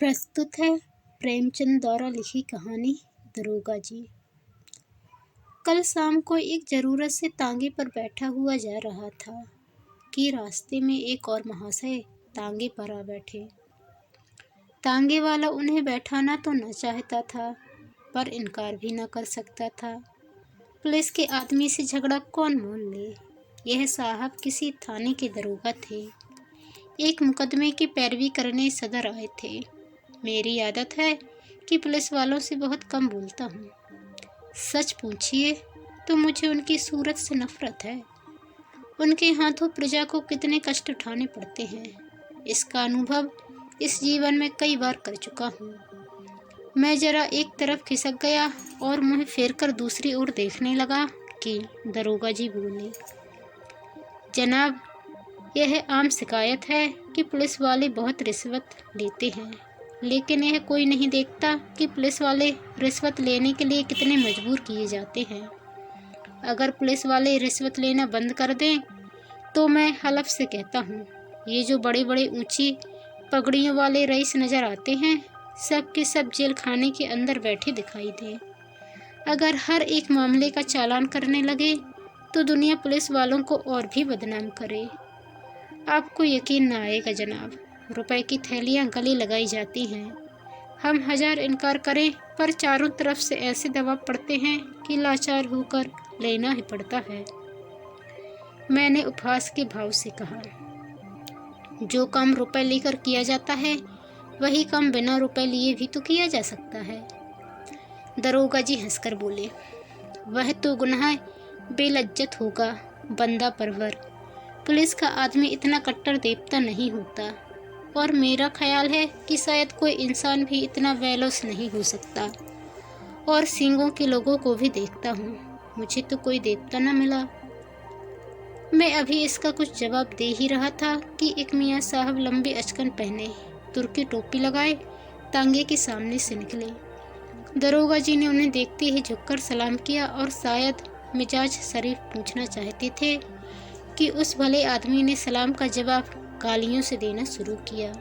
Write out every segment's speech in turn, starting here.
प्रस्तुत है प्रेमचंद द्वारा लिखी कहानी दरोगा जी। कल शाम को एक ज़रूरत से तांगे पर बैठा हुआ जा रहा था कि रास्ते में एक और महाशय तांगे पर आ बैठे। तांगे वाला उन्हें बैठाना तो न चाहता था, पर इनकार भी न कर सकता था। पुलिस के आदमी से झगड़ा कौन मोल ले। यह साहब किसी थाने के दरोगा थे। एक मुकदमे की पैरवी करने सदर आए थे। मेरी आदत है कि पुलिस वालों से बहुत कम बोलता हूँ। सच पूछिए तो मुझे उनकी सूरत से नफरत है। उनके हाथों प्रजा को कितने कष्ट उठाने पड़ते हैं, इसका अनुभव इस जीवन में कई बार कर चुका हूँ। मैं जरा एक तरफ खिसक गया और मुँह फेर कर दूसरी ओर देखने लगा कि दरोगा जी बोले, जनाब, यह आम शिकायत है कि पुलिस वाले बहुत रिश्वत लेते हैं, लेकिन यह कोई नहीं देखता कि पुलिस वाले रिश्वत लेने के लिए कितने मजबूर किए जाते हैं। अगर पुलिस वाले रिश्वत लेना बंद कर दें तो मैं हलफ से कहता हूँ, ये जो बड़े बड़े ऊंची पगड़ियों वाले रईस नज़र आते हैं, सब के सब जेल खाने के अंदर बैठे दिखाई दें। अगर हर एक मामले का चालान करने लगे तो दुनिया पुलिस वालों को और भी बदनाम करे। आपको यकीन न आएगा जनाब, रुपए की थैलियाँ गले लगाई जाती हैं। हम 1000 इनकार करें पर चारों तरफ से ऐसे दबाव पड़ते हैं कि लाचार होकर लेना ही पड़ता है। मैंने उपहास के भाव से कहा, जो काम रुपए लेकर किया जाता है वही काम बिना रुपए लिए भी तो किया जा सकता है। दरोगा जी हंसकर बोले, वह तो गुनाह बेलज्जत होगा बंदा परवर। पुलिस का आदमी इतना कट्टर देवता नहीं होता, और मेरा ख्याल है कि शायद कोई इंसान भी इतना वेलोस नहीं हो सकता। और सींगों के लोगों को भी देखता हूँ, मुझे तो कोई देवता न मिला। मैं अभी इसका कुछ जवाब दे ही रहा था कि एक मियाँ साहब लंबी अचकन पहने, तुर्की टोपी लगाए, तांगे के सामने से निकले। दरोगा जी ने उन्हें देखते ही झुककर सलाम किया और शायद मिजाज शरीफ पूछना चाहते थे कि उस भले आदमी ने सलाम का जवाब गालियों से देना शुरू किया।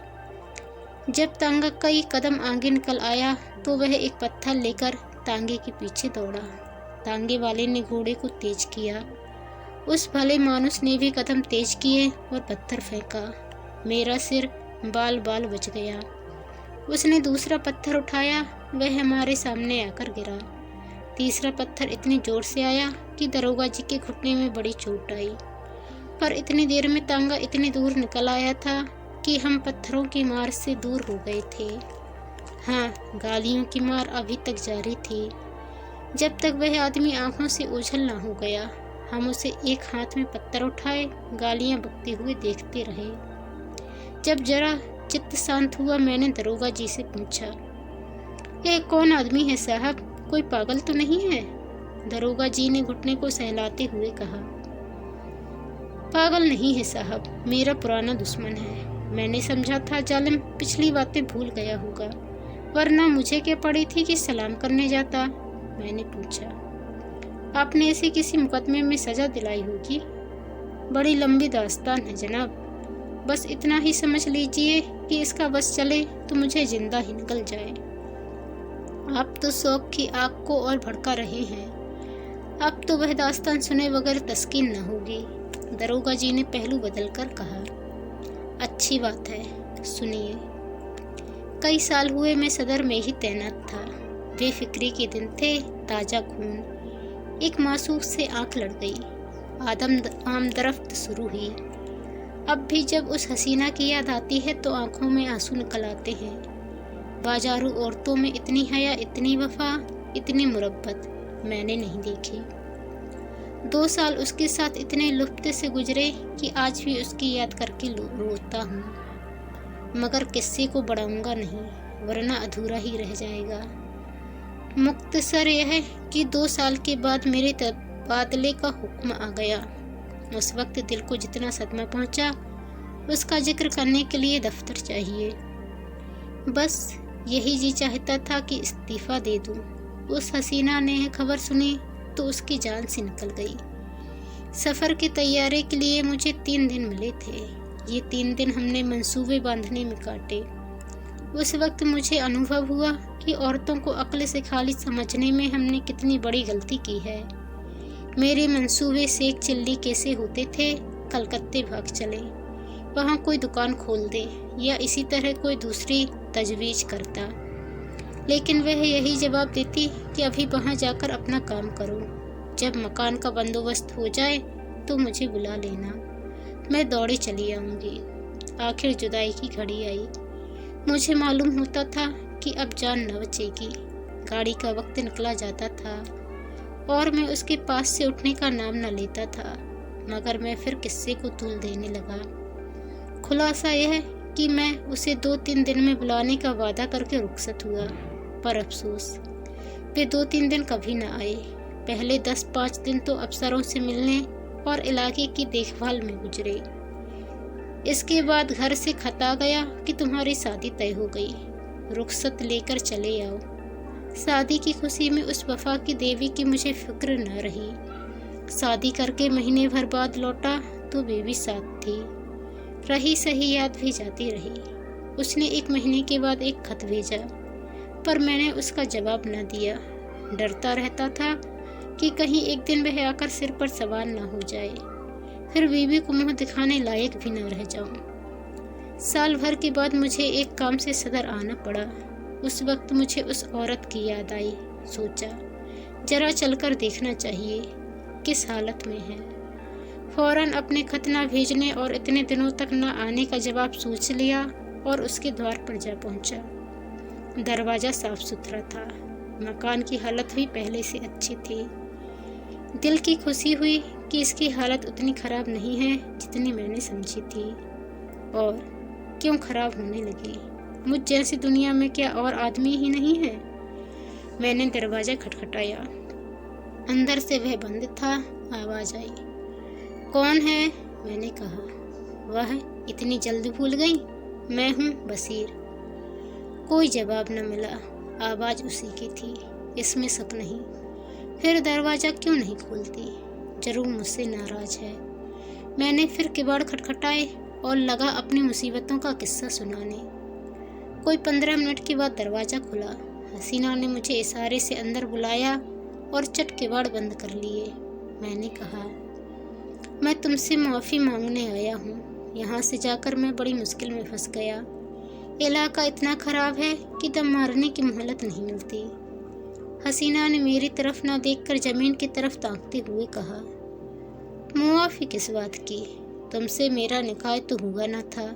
जब तांगा कई कदम आगे निकल आया तो वह एक पत्थर लेकर तांगे के पीछे दौड़ा। तांगे वाले ने घोड़े को तेज किया। उस भले मानुस ने भी कदम तेज किए और पत्थर फेंका। मेरा सिर बाल बाल बच गया। उसने दूसरा पत्थर उठाया, वह हमारे सामने आकर गिरा। तीसरा पत्थर इतनी जोर से आया कि दरोगा जी के घुटने में बड़ी चोट आई, पर इतनी देर में तांगा इतनी दूर निकल आया था कि हम पत्थरों की मार से दूर हो गए थे। हाँ, गालियों की मार अभी तक जारी थी, जब तक वह आदमी आंखों से ओझल ना हो गया। हम उसे एक हाथ में पत्थर उठाए गालियां बकते हुए देखते रहे। जब जरा चित्त शांत हुआ, मैंने दरोगा जी से पूछा, यह कौन आदमी है साहब, कोई पागल तो नहीं है? दरोगा जी ने घुटने को सहलाते हुए कहा, पागल नहीं है साहब, मेरा पुराना दुश्मन है। मैंने समझा था जालिम पिछली बातें भूल गया होगा, वरना मुझे क्या पड़ी थी कि सलाम करने जाता। मैंने पूछा, आपने इसे किसी मुकदमे में सजा दिलाई होगी? बड़ी लंबी दास्तान है जनाब, बस इतना ही समझ लीजिए कि इसका बस चले तो मुझे जिंदा ही निकल जाए। आप तो शौक की आग को और भड़का रहे हैं। अब तो वह दास्तान सुने बगैर तस्कीन न होगी। दरोगा जी ने पहलू बदलकर कहा, अच्छी बात है, सुनिए। कई साल हुए मैं सदर में ही तैनात था। बेफिक्री के दिन थे, ताज़ा खून। एक मासूम से आंख लड़ गई। आमदरफ्त शुरू हुई। अब भी जब उस हसीना की याद आती है तो आंखों में आंसू निकल आते हैं। बाजारू औरतों में इतनी हया, इतनी वफा, इतनी मुरब्बत मैंने नहीं देखी। 2 साल उसके साथ इतने लुत्फ से गुजरे कि आज भी उसकी याद करके रोता हूँ, मगर किस्से को बढ़ाऊंगा नहीं, वरना अधूरा ही रह जाएगा। मुख्तसर यह है कि 2 साल के बाद मेरे तबादले का हुक्म आ गया। उस वक्त दिल को जितना सदमा पहुंचा, उसका जिक्र करने के लिए दफ्तर चाहिए। बस यही जी चाहता था कि इस्तीफा दे दूं। उस हसीना ने यह खबर सुनी तो उसकी जान से निकल गई। सफ़र की तैयारी के लिए मुझे 3 दिन मिले थे। ये 3 दिन हमने मंसूबे बांधने में काटे। उस वक्त मुझे अनुभव हुआ कि औरतों को अक्ल से खाली समझने में हमने कितनी बड़ी गलती की है। मेरे मंसूबे सेक चिल्ली कैसे होते थे, कलकत्ते भाग चले, वहाँ कोई दुकान खोल दे या इसी तरह कोई दूसरी तजवीज़ करता, लेकिन वह यही जवाब देती कि अभी वहाँ जाकर अपना काम करो, जब मकान का बंदोबस्त हो जाए तो मुझे बुला लेना, मैं दौड़े चली आऊँगी। आखिर जुदाई की घड़ी आई। मुझे मालूम होता था कि अब जान न बचेगी। गाड़ी का वक्त निकला जाता था और मैं उसके पास से उठने का नाम न लेता था, मगर मैं फिर किस्से को तूल देने लगा। खुलासा यह कि मैं उसे 2-3 दिन में बुलाने का वादा करके रुखसत हुआ, पर अफसोस वे 2-3 दिन कभी न आए। पहले 10-5 दिन तो अफसरों से मिलने और इलाके की देखभाल में गुजरे। इसके बाद घर से खत आ गया कि तुम्हारी शादी तय हो गई, रुखसत लेकर चले आओ। शादी की खुशी में उस वफा की देवी की मुझे फिक्र न रही। शादी करके महीने भर बाद लौटा तो बेबी साथ थी। रही सही याद भी जाती रही। उसने 1 महीने के बाद एक खत भेजा, पर मैंने उसका जवाब न दिया। डरता रहता था कि कहीं एक दिन वह आकर सिर पर सवार न हो जाए, फिर बीवी को मुंह दिखाने लायक भी न रह जाऊं। साल भर के बाद मुझे एक काम से सदर आना पड़ा। उस वक्त मुझे उस औरत की याद आई। सोचा जरा चलकर देखना चाहिए किस हालत में है। फौरन अपने खत न भेजने और इतने दिनों तक न आने का जवाब सोच लिया और उसके द्वार पर जा पहुंचा। दरवाज़ा साफ सुथरा था, मकान की हालत भी पहले से अच्छी थी। दिल की खुशी हुई कि इसकी हालत उतनी खराब नहीं है जितनी मैंने समझी थी, और क्यों खराब होने लगी। मुझ जैसी दुनिया में क्या और आदमी ही नहीं है। मैंने दरवाज़ा खटखटाया। अंदर से वह बंद था। आवाज़ आई, कौन है? मैंने कहा। वह इतनी जल्दी भूल गई? मैं हूँ बसीर। कोई जवाब न मिला। आवाज़ उसी की थी, इसमें शक नहीं। फिर दरवाज़ा क्यों नहीं खोलती? जरूर मुझसे नाराज़ है। मैंने फिर किवाड़ खटखटाए और लगा अपनी मुसीबतों का किस्सा सुनाने। कोई 15 मिनट के बाद दरवाज़ा खुला। हसीना ने मुझे इशारे से अंदर बुलाया और चट किवाड़ बंद कर लिए। मैंने कहा, मैं तुमसे माफ़ी मांगने आया हूँ। यहाँ से जाकर मैं बड़ी मुश्किल में फंस गया। इलाका इतना ख़राब है कि दम मारने की मोहलत नहीं मिलती। हसीना ने मेरी तरफ ना देखकर ज़मीन की तरफ ताकते हुए कहा, मुआफ़ी किस बात की? तुमसे मेरा निकाह तो हुआ न था।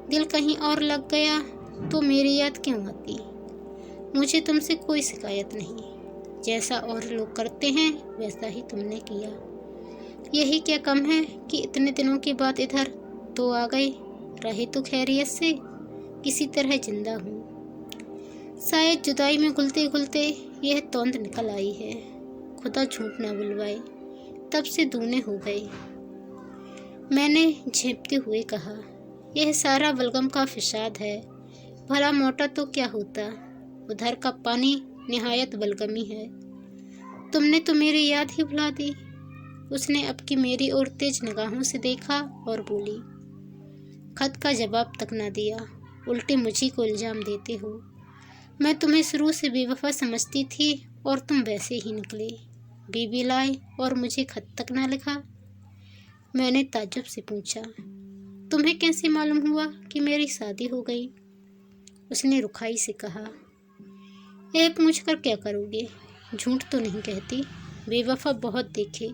दिल कहीं और लग गया तो मेरी याद क्यों आती? मुझे तुमसे कोई शिकायत नहीं। जैसा और लोग करते हैं वैसा ही तुमने किया। यही क्या कम है कि इतने दिनों के बाद इधर तो आ गए। रहे तो खैरियत से, किसी तरह जिंदा हूँ। शायद जुदाई में घुलते घुलते यह तौंद निकल आई है। खुदा झूठ ना बुलवाए, तब से दूने हो गए। मैंने झेंपते हुए कहा, यह सारा बलगम का फिसाद है। भला मोटा तो क्या होता? उधर का पानी निहायत बलगमी है। तुमने तो मेरी याद ही भुला दी। उसने अब की मेरी ओर तेज निगाहों से देखा और बोली, खत का जवाब तक ना दिया, उल्टे मुझी को इल्ज़ाम देते हो। मैं तुम्हें शुरू से बेवफा समझती थी और तुम वैसे ही निकले। बीबी लाए और मुझे खत तक ना लिखा। मैंने ताज्जुब से पूछा, तुम्हें कैसे मालूम हुआ कि मेरी शादी हो गई? उसने रुखाई से कहा, ऐब मुझकर क्या करोगे? झूठ तो नहीं कहती। बेवफा बहुत देखे,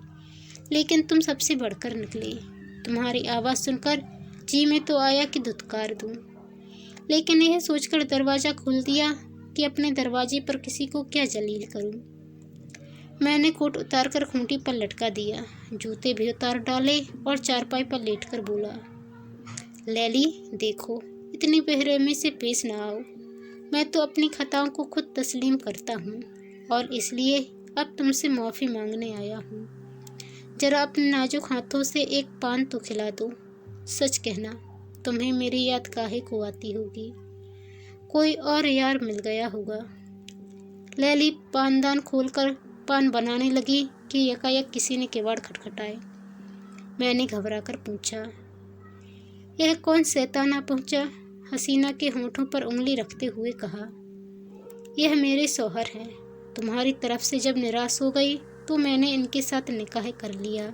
लेकिन तुम सबसे बढ़कर निकले। तुम्हारी आवाज़ सुनकर जी में तो आया कि धुतकार दूं, लेकिन यह सोचकर दरवाज़ा खोल दिया कि अपने दरवाजे पर किसी को क्या जलील करूं। मैंने कोट उतारकर खूंटी पर लटका दिया, जूते भी उतार डाले और चारपाई पर लेटकर बोला, लैली देखो, इतनी बेरहमी से पेश ना आओ। मैं तो अपनी खताओं को खुद तस्लीम करता हूँ और इसलिए अब तुमसे माफ़ी मांगने आया हूँ। जरा अपने नाजुक हाथों से एक पान तो खिला दो। सच कहना, तुम्हें मेरी याद काहे को आती होगी? कोई और यार मिल गया होगा। लैली पानदान खोलकर पान बनाने लगी कि यकायक किसी ने किवाड़ खटखटाए। मैंने घबराकर पूछा, यह कौन शैतान आ पहुँचा? हसीना के होंठों पर उंगली रखते हुए कहा, यह मेरे शौहर हैं। तुम्हारी तरफ से जब निराश हो गई तो मैंने इनके साथ निकाह कर लिया।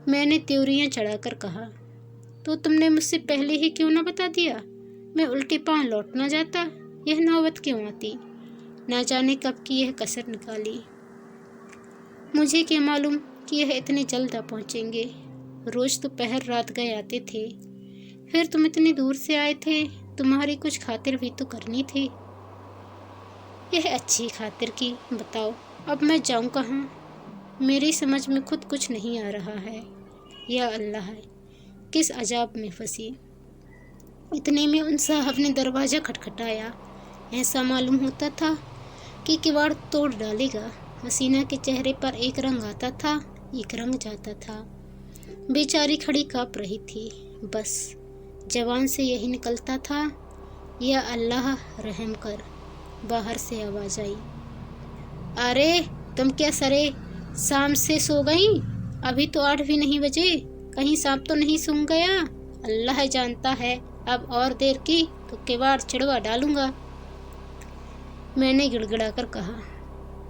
मैंने त्योरियां चढ़ाकर कहा, तो तुमने मुझसे पहले ही क्यों न बता दिया? मैं उल्टे पांव लौट न जाता, यह नौबत क्यों आती? ना जाने कब की यह कसर निकाली। मुझे क्या मालूम कि यह इतने जल्द आ पहुँचेंगे। रोज दोपहर रात गए आते थे, फिर तुम इतनी दूर से आए थे, तुम्हारी कुछ खातिर भी तो करनी थी। यह अच्छी खातिर की। बताओ अब मैं जाऊं कहाँ? मेरी समझ में खुद कुछ नहीं आ रहा है। या अल्लाह, किस अजाब में फंसी। इतने में उन साहब ने दरवाज़ा खटखटाया। ऐसा मालूम होता था कि किवाड़ तोड़ डालेगा। हसीना के चेहरे पर एक रंग आता था, एक रंग जाता था। बेचारी खड़ी काँप रही थी। बस जबान से यही निकलता था, या अल्लाह रहम कर। बाहर से आवाज़ आई, अरे तुम क्या सरे शाम से सो गई? अभी तो 8 भी नहीं बजे, कहीं सांप तो नहीं सूंघ गया? अल्लाह जानता है, अब और देर की तो किवाड़ चिड़वा डालूंगा। मैंने गिड़गिड़ाकर कहा,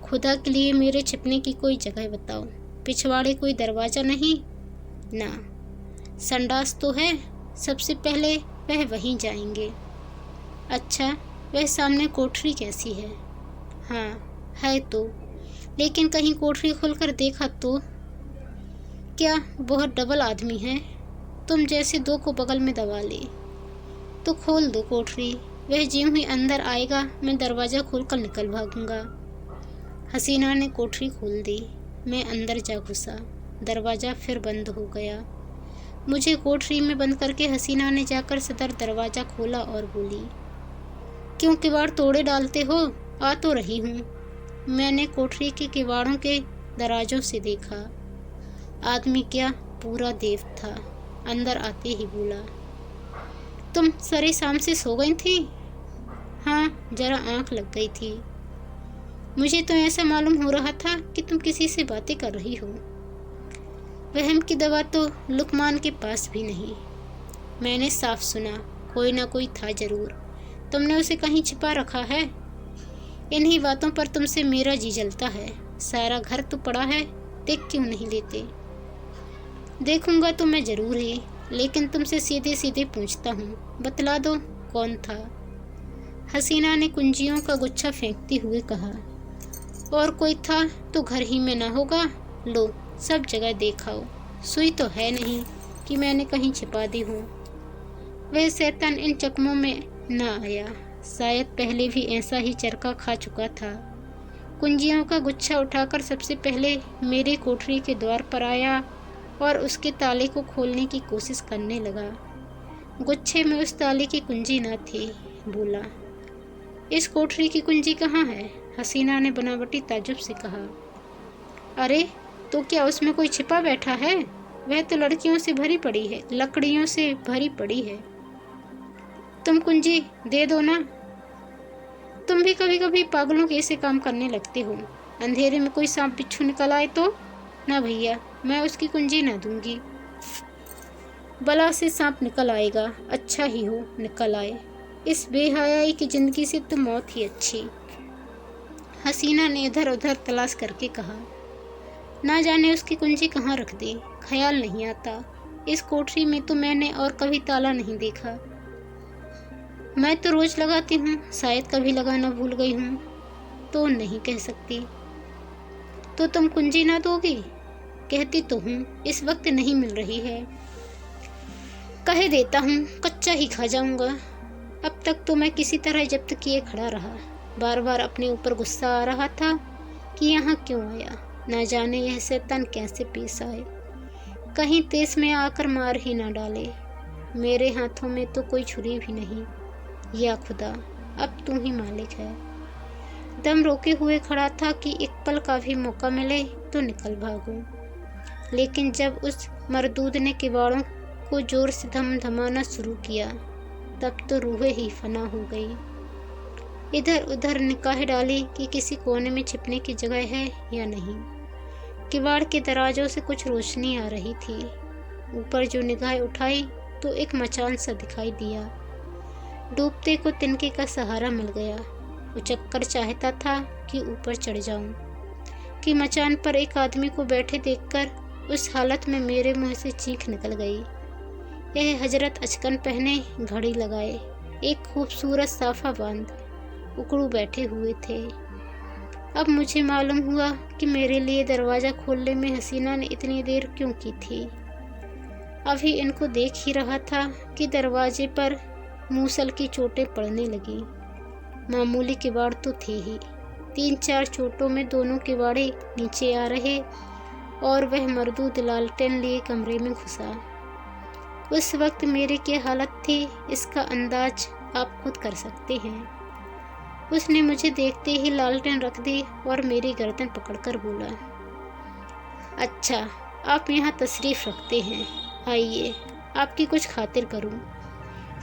खुदा के लिए मेरे छिपने की कोई जगह बताओ। पिछवाड़े कोई दरवाज़ा नहीं? ना। संडास तो है, सबसे पहले वह वहीं जाएंगे। अच्छा, वह सामने कोठरी कैसी है? हाँ है तो, लेकिन कहीं कोठरी खोलकर देखा तो? क्या बहुत डबल आदमी है? तुम जैसे 2 को बगल में दबा ले। तो खोल दो कोठरी, वह ज्यों ही अंदर आएगा मैं दरवाज़ा खोलकर निकल भागूंगा। हसीना ने कोठरी खोल दी। मैं अंदर जा घुसा। दरवाज़ा फिर बंद हो गया। मुझे कोठरी में बंद करके हसीना ने जाकर सदर दरवाज़ा खोला और बोली, क्यों किवाड़ तोड़े डालते हो? आ तो रही हूँ। मैंने कोठरी के किवाड़ों के दराजों से देखा। आदमी क्या, पूरा देव था। अंदर आते ही बोला, तुम सरे शाम से सो गई थी? हाँ, जरा आंख लग गई थी। मुझे तो ऐसा मालूम हो रहा था कि तुम किसी से बातें कर रही हो। वहम की दवा तो लुकमान के पास भी नहीं। मैंने साफ सुना, कोई ना कोई था जरूर। तुमने उसे कहीं छिपा रखा है। इन्हीं बातों पर तुमसे मेरा जी जलता है। सारा घर तो पड़ा है, देख क्यों नहीं लेते? देखूंगा तो मैं जरूर ही, लेकिन तुमसे सीधे सीधे पूछता हूँ, बतला दो कौन था? हसीना ने कुंजियों का गुच्छा फेंकते हुए कहा, और कोई था तो घर ही में ना होगा। लो, सब जगह देखाओ, सुई तो है नहीं कि मैंने कहीं छिपा दी हूँ। वह शैतान इन चकमों में ना आया, शायद पहले भी ऐसा ही चरका खा चुका था। कुंजियों का गुच्छा उठाकर सबसे पहले मेरे कोठरी के द्वार पर आया और उसके ताले को खोलने की कोशिश करने लगा। गुच्छे में उस ताले की कुंजी न थी। बोला, इस कोठरी की कुंजी कहाँ है? हसीना ने बनावटी ताज्जुब से कहा, अरे तो क्या उसमें कोई छिपा बैठा है? वह तो लड़कियों से भरी पड़ी है, लकड़ियों से भरी पड़ी है। तुम कुंजी दे दो ना। तुम भी कभी कभी पागलों के ऐसे काम करने लगते हो। अंधेरे में कोई सांप बिच्छू निकल आए तो? ना भैया, मैं उसकी कुंजी ना दूंगी। बला से सांप निकल आएगा, अच्छा ही हो निकल आए। इस बेहयाई की जिंदगी से तो मौत ही अच्छी। हसीना ने इधर उधर तलाश करके कहा, ना जाने उसकी कुंजी कहाँ रख दी, ख्याल नहीं आता। इस कोठरी में तो मैंने और कभी ताला नहीं देखा। मैं तो रोज लगाती हूँ, शायद कभी लगाना भूल गई हूँ। तो नहीं कह सकती। तो तुम कुंजी ना दोगी? कहती तो हूँ, इस वक्त नहीं मिल रही है। कहे देता हूँ, कच्चा ही खा जाऊंगा। अब तक तो मैं किसी तरह जब्त किए खड़ा रहा। बार बार अपने ऊपर गुस्सा आ रहा था कि यहाँ क्यों आया। ना जाने यह शैतान कैसे पेश आए, कहीं तेज में आकर मार ही ना डाले। मेरे हाथों में तो कोई छुरी भी नहीं। या खुदा, अब तू ही मालिक है। दम रोके हुए खड़ा था कि एक पल का भी मौका मिले तो निकल भागूं। लेकिन जब उस मरदूद ने किवाड़ों को जोर से धमधमाना शुरू किया, तब तो रूहें ही फना हो गई। इधर उधर निगाहें डाली कि किसी कोने में छिपने की जगह है या नहीं। किवाड़ के दराजों से कुछ रोशनी आ रही थी। ऊपर जो निगाहें उठाई तो एक मचान सा दिखाई दिया। डूबते को तिनके का सहारा मिल गया। उचक्कर चाहता था कि ऊपर चढ़ जाऊं कि मचान पर एक आदमी को बैठे देखकर उस हालत में मेरे मुंह से चीख निकल गई। यह हजरत अचकन पहने, घड़ी लगाए, एक खूबसूरत साफा बांध उकड़ू बैठे हुए थे। अब मुझे मालूम हुआ कि मेरे लिए दरवाज़ा खोलने में हसीना ने इतनी देर क्यों की थी। अभी इनको देख ही रहा था कि दरवाजे पर मूसल की चोटें पड़ने लगी। मामूली किवाड़ तो थे ही, 3-4 चोटों में दोनों किवाड़े नीचे आ रहे और वह मरदूद लालटेन लिए कमरे में घुसा। उस वक्त मेरी क्या हालत थी इसका अंदाज आप खुद कर सकते हैं। उसने मुझे देखते ही लालटेन रख दी और मेरी गर्दन पकड़कर बोला, अच्छा आप यहाँ तशरीफ़ रखते हैं, आइए आपकी कुछ खातिर करूँ।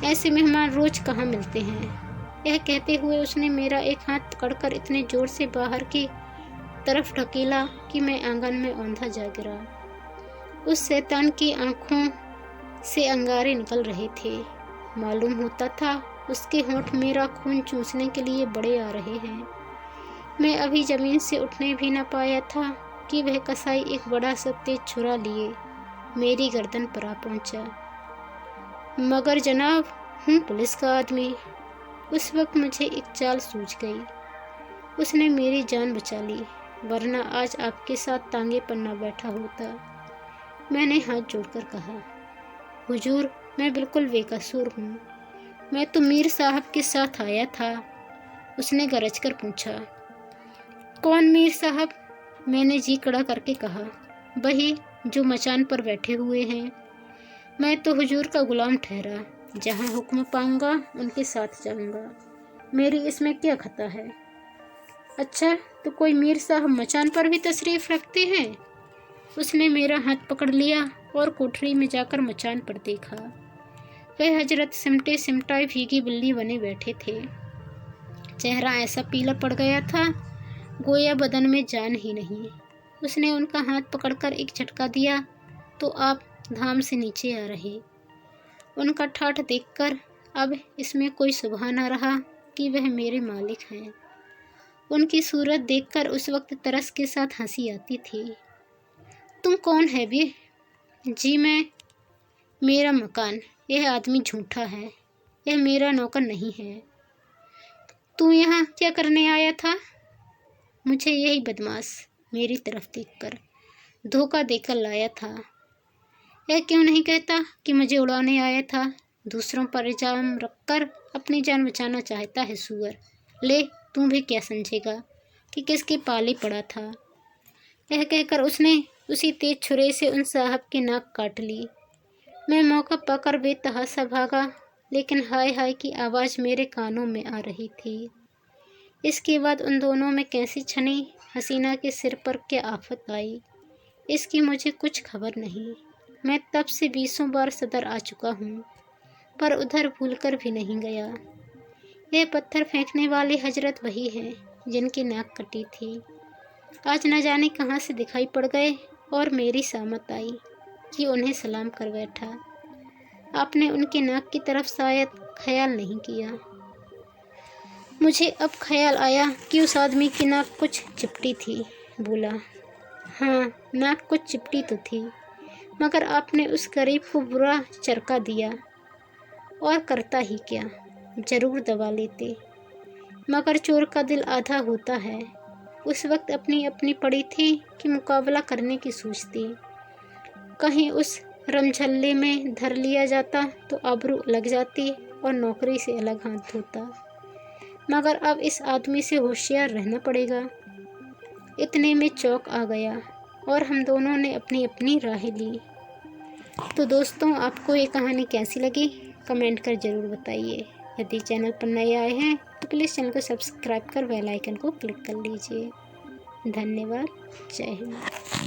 ऐसे मेहमान रोज़ कहाँ मिलते हैं। यह कहते हुए उसने मेरा एक हाथ पकड़कर इतने ज़ोर से बाहर की तरफ ढकेला कि मैं आंगन में औंधा जा गिरा। उस शैतान की आंखों से अंगारे निकल रहे थे। मालूम होता था उसके होंठ मेरा खून चूसने के लिए बड़े आ रहे हैं। मैं अभी ज़मीन से उठने भी न पाया था कि वह कसाई एक बड़ा सा तेज छुरा लिए मेरी गर्दन पर आ पहुंचा। मगर जनाब, हूँ पुलिस का आदमी। उस वक्त मुझे एक चाल सूझ गई। उसने मेरी जान बचा ली, वरना आज आपके साथ तांगे पर न बैठा होता। मैंने हाथ जोड़कर कहा, हुजूर मैं बिल्कुल बेकसूर हूँ, मैं तो मीर साहब के साथ आया था। उसने गरज कर पूछा, कौन मीर साहब? मैंने जी कड़ा करके कहा, वही जो मचान पर बैठे हुए हैं। मैं तो हुजूर का गुलाम ठहरा, जहाँ हुक्म पाऊंगा उनके साथ जाऊंगा, मेरी इसमें क्या खता है। अच्छा तो कोई मीर साहब मचान पर भी तशरीफ़ रखते हैं? उसने मेरा हाथ पकड़ लिया और कोठरी में जाकर मचान पर देखा। वह हजरत सिमटे सिमटाए भीगी बिल्ली बने बैठे थे। चेहरा ऐसा पीला पड़ गया था गोया बदन में जान ही नहीं। उसने उनका हाथ पकड़कर एक झटका दिया तो आप धाम से नीचे आ रहे। उनका ठाठ देखकर अब इसमें कोई शुबहा न रहा कि वह मेरे मालिक हैं। उनकी सूरत देखकर उस वक्त तरस के साथ हंसी आती थी। तुम कौन है बे? जी मैं, मेरा मकान, यह आदमी झूठा है, यह मेरा नौकर नहीं है। तू यहाँ क्या करने आया था? मुझे यही बदमाश मेरी तरफ देखकर धोखा देकर लाया था। यह क्यों नहीं कहता कि मुझे उड़ाने आया था? दूसरों पर इल्जाम रखकर अपनी जान बचाना चाहता है सूअर। ले तू भी क्या समझेगा कि किसके पाले पड़ा था। यह कहकर उसने उसी तेज छुरे से उन साहब की नाक काट ली। मैं मौका पाकर बेतहाशा भागा, लेकिन हाय हाय की आवाज़ मेरे कानों में आ रही थी। इसके बाद उन दोनों में कैसी छनी, हसीना के सिर पर क्या आफत आई, इसकी मुझे कुछ खबर नहीं। मैं तब से 20 बार सदर आ चुका हूँ, पर उधर भूलकर भी नहीं गया। ये पत्थर फेंकने वाले हजरत वही हैं जिनकी नाक कटी थी। आज न जाने कहाँ से दिखाई पड़ गए और मेरी सामत आई कि उन्हें सलाम कर बैठा। आपने उनकी नाक की तरफ शायद ख्याल नहीं किया। मुझे अब ख्याल आया कि उस आदमी की नाक कुछ चिपटी थी। बोला, हाँ नाक कुछ चिपटी तो थी, मगर आपने उस गरीब को बुरा चरका दिया। और करता ही क्या, ज़रूर दबा लेते, मगर चोर का दिल आधा होता है। उस वक्त अपनी अपनी पड़ी थी कि मुकाबला करने की सोचती। कहीं उस रमझल्ले में धर लिया जाता तो आबरू लग जाती और नौकरी से अलग हाथ होता। मगर अब इस आदमी से होशियार रहना पड़ेगा। इतने में चौक आ गया और हम दोनों ने अपनी अपनी राहें ली। तो दोस्तों, आपको ये कहानी कैसी लगी कमेंट कर ज़रूर बताइए। यदि चैनल पर नए आए हैं तो प्लीज़ चैनल को सब्सक्राइब कर बेल आइकन को क्लिक कर लीजिए। धन्यवाद। जय हिंद।